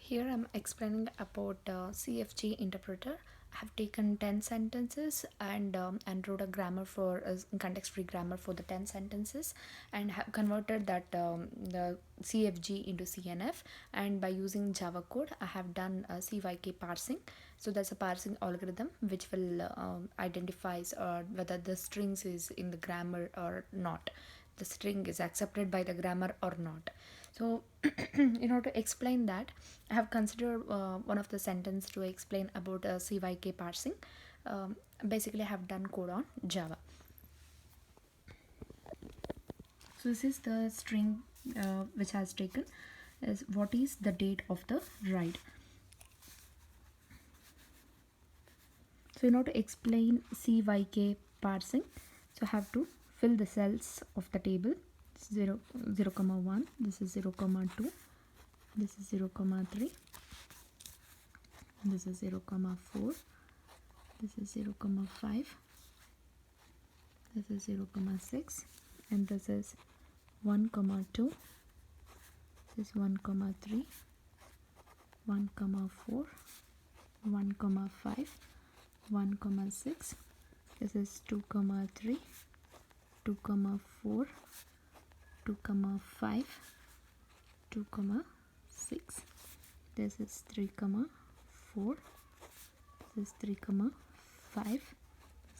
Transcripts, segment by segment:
Here I'm explaining about CFG interpreter. I have taken 10 sentences and wrote a grammar for context-free grammar for the 10 sentences and have converted that the CFG into CNF, and by using Java code I have done CYK parsing. So that's a parsing algorithm which will identifies whether the strings is in the grammar or not, the string is accepted by the grammar or not. So in order to explain that, I have considered one of the sentence to explain about CYK parsing. Basically I have done code on Java. So this is the string which has taken is what is the date of the ride. So in order to explain CYK parsing, so I have to fill the cells of the table. 0, 0, 1, this is 0, 2, this is 0, 3, this is 0, 4, this is 0, 5, this is 0, 6, and this is 1, 2, this is 1, 3, 1, 4, 1, 5, 1, 6, this is 2, 3, 2, 4, 2, 5, 2, 6, this is 3, 4, this is 3, 5,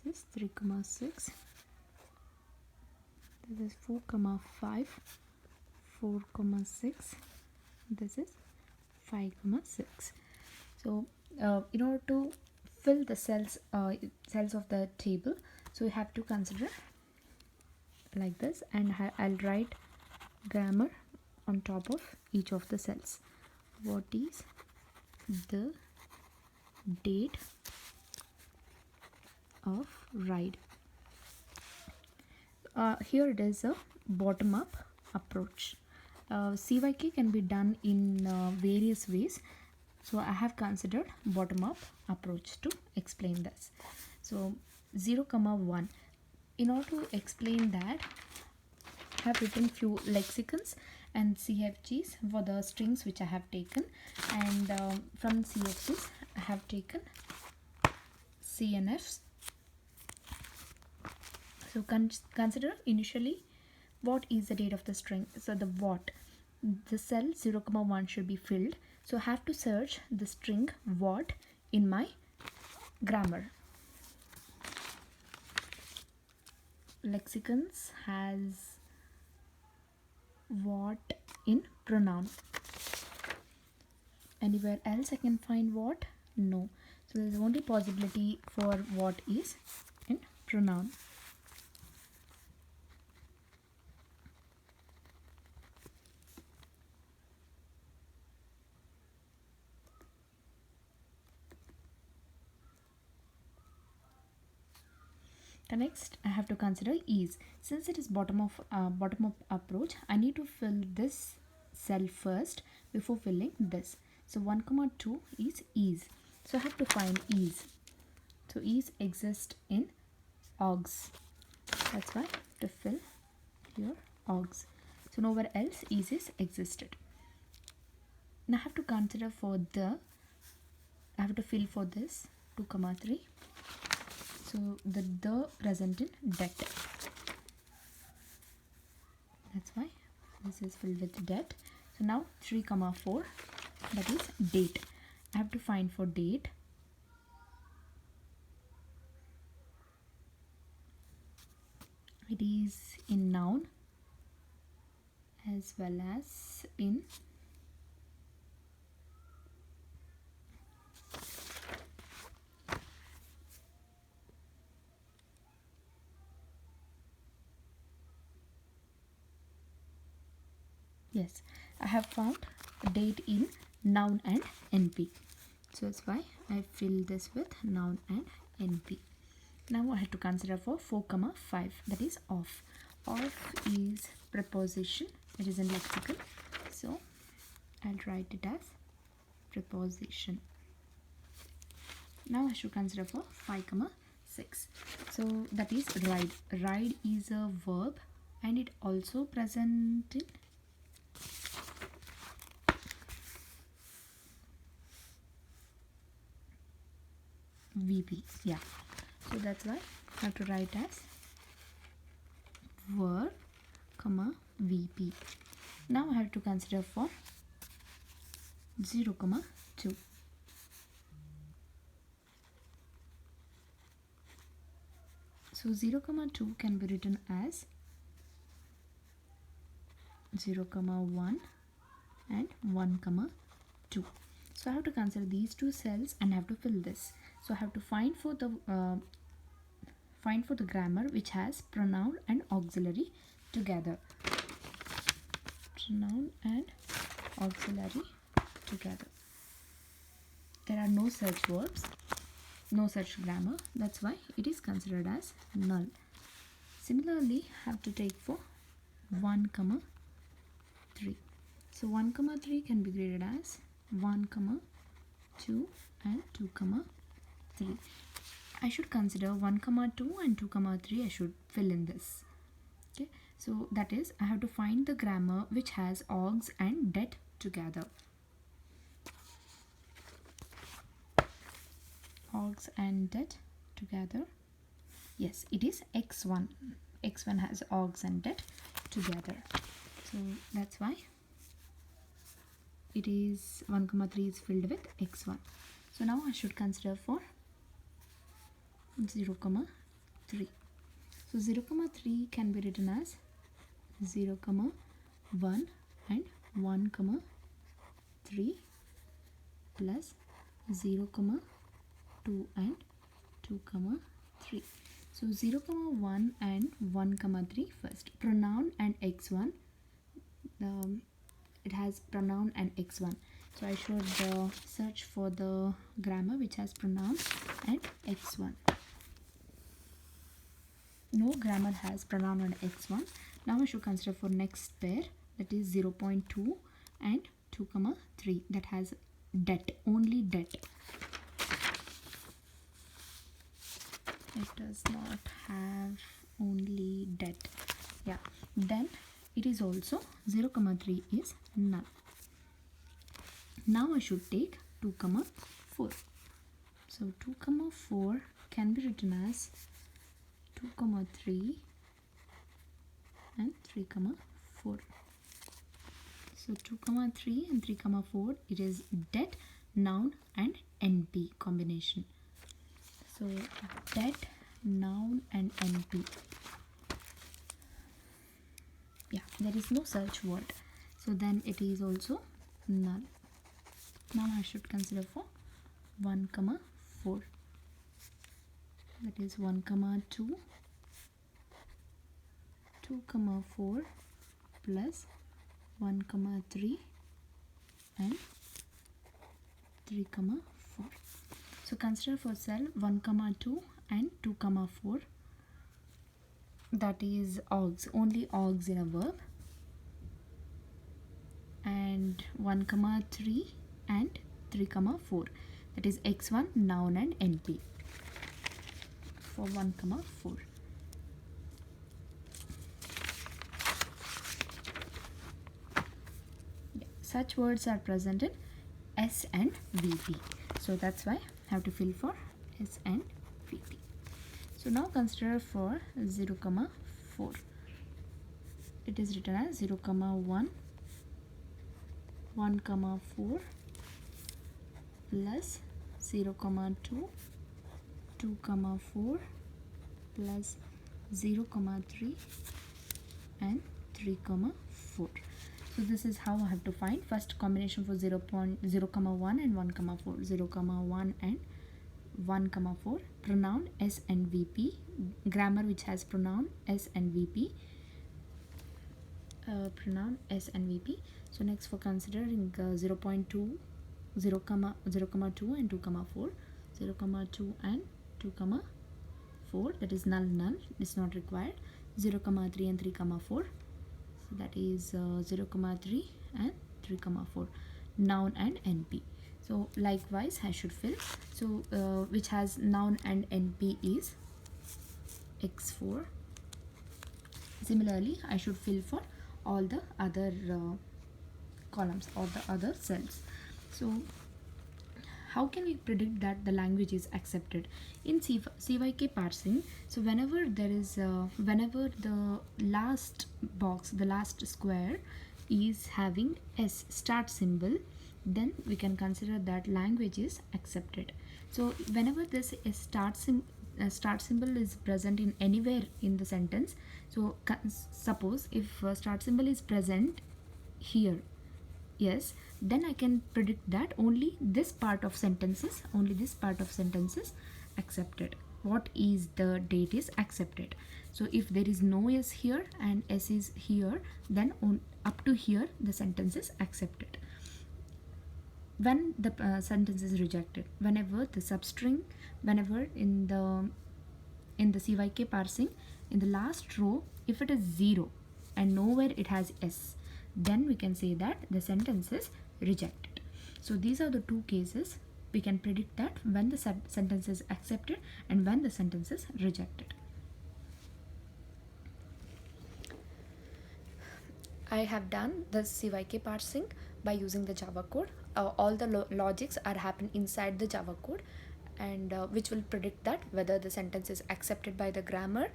this is 3, 6, this is 4, 5, 4, 6, this is 5, 6. So in order to fill the cells of the table, so we have to consider like this, and I'll write grammar on top of each of the cells. What is the date of ride? Here it is a bottom-up approach. CYK can be done in various ways, so I have considered bottom-up approach to explain this. So 0, 1. In order to explain that, I have written few lexicons and CFGs for the strings which I have taken, and from CFGs I have taken CNFs. So consider initially what is the date of the string. So the cell 0, 1 should be filled. So I have to search the string what in my grammar. Lexicons has what in pronoun. Anywhere else I can find what? No. So there's only possibility for what is in pronoun. The next I have to consider is, since it is bottom up approach, I need to fill this cell first before filling this. So 1, 2 is. So I have to find is. So is exists in args. That's why I have to fill here args. So nowhere else is existed. Now I have to consider for the, I have to fill for this 2, 3. So the present in det. That's why this is filled with det. So now 3, 4, that is date. I have to find for date. It is in noun as well as in yes, I have found date in noun and NP. So that's why I fill this with noun and NP. Now I have to consider for 4, 5, that is off. Off is preposition, it is in lexicon. So I'll write it as preposition. Now I should consider for 5, 6. So that is ride. Ride is a verb and it also present in VP. Yeah, so that's why I have to write as var comma VP. Now I have to consider for 0 comma 2. So 0 comma 2 can be written as 0 comma 1 and 1 comma 2. So I have to consider these two cells and have to fill this. So I have to find for the grammar which has pronoun and auxiliary together. Pronoun and auxiliary together. There are no such verbs, no such grammar. That's why it is considered as null. Similarly, have to take for 1 comma 3. So 1 comma 3 can be graded as 1 comma 2 and 2 comma 3. I should consider 1 comma 2 and 2 comma 3. I should fill in this. Okay, so that is I have to find the grammar which has augs and det together. Augs and det together. Yes, it is x1. X1 has augs and det together. So that's why it is 1 comma 3 is filled with x1. So now I should consider for 0 comma 3. So 0 comma 3 can be written as 0 comma 1 and 1 comma 3 plus 0 comma 2 and 2 comma 3. So 0 comma 1 and 1 comma 3 first. Pronoun and x1. It has pronoun and x1. So I should search for the grammar which has pronoun and x1. No grammar has pronoun and x1. Now I should consider for next pair, that is 0.2 and 2 comma 3, that has det, only det. It does not have only det. Yeah, then it is also 0 comma 3 is null. Now I should take 2 comma 4. So 2 comma 4 can be written as 2 comma 3 and 3 comma 4. So 2 comma 3 and 3 comma 4, it is det, noun and NP combination. So det, noun and NP. Yeah, there is no such word. So then it is also null. Now I should consider for 1 comma 4. That is 1 comma 2, 2 comma 4 plus 1 comma 3 and 3 comma 4. So consider for cell 1 comma 2 and 2 comma 4. That is augs, only augs in a verb. And 1 comma 3 and 3 comma 4. That is x1, noun and NP. For 1 comma 4. Yeah, such words are present in S and VP. So that's why I have to fill for S and VP. So now consider for 0 comma 4. It is written as 0 comma 1, 1 comma 4 plus 0 comma 2, 2 comma 4 plus 0 comma 3 and 3 comma 4. So this is how I have to find first combination for 0 comma 1 and 1 comma 4. 0 comma 1 and 1 comma 4. Pronoun S and VP. Grammar which has pronoun S and VP. Pronoun S and VP. So next for considering 0.2, 0 comma 2 and 2 comma 4. 0 comma 2 and 2 comma 4, that is null, is not required. 0 comma 3 and 3 comma 4. So that is 0 comma 3 and 3 comma 4. Noun and NP. So likewise I should fill. So which has noun and NP is x4. Similarly I should fill for all the other columns or the other cells. So how can we predict that the language is accepted in CYK parsing? So whenever there is whenever the last box, the last square is having S start symbol, then we can consider that language is accepted. So whenever this S start symbol is present in anywhere in the sentence, so suppose if start symbol is present here, yes, then I can predict that only this part of sentences, accepted. What is the date is accepted. So if there is no S here and S is here, then up to here the sentence is accepted. When the sentence is rejected, whenever the substring, whenever in the CYK parsing, in the last row, if it is 0 and nowhere it has S, then we can say that the sentence is rejected. So these are the two cases we can predict that when the sentence is accepted and when the sentence is rejected. I have done the CYK parsing by using the Java code. All the logics are happening inside the Java code, and which will predict that whether the sentence is accepted by the grammar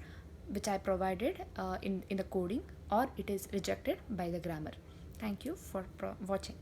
which I provided in the coding, or it is rejected by the grammar. Thank you for watching.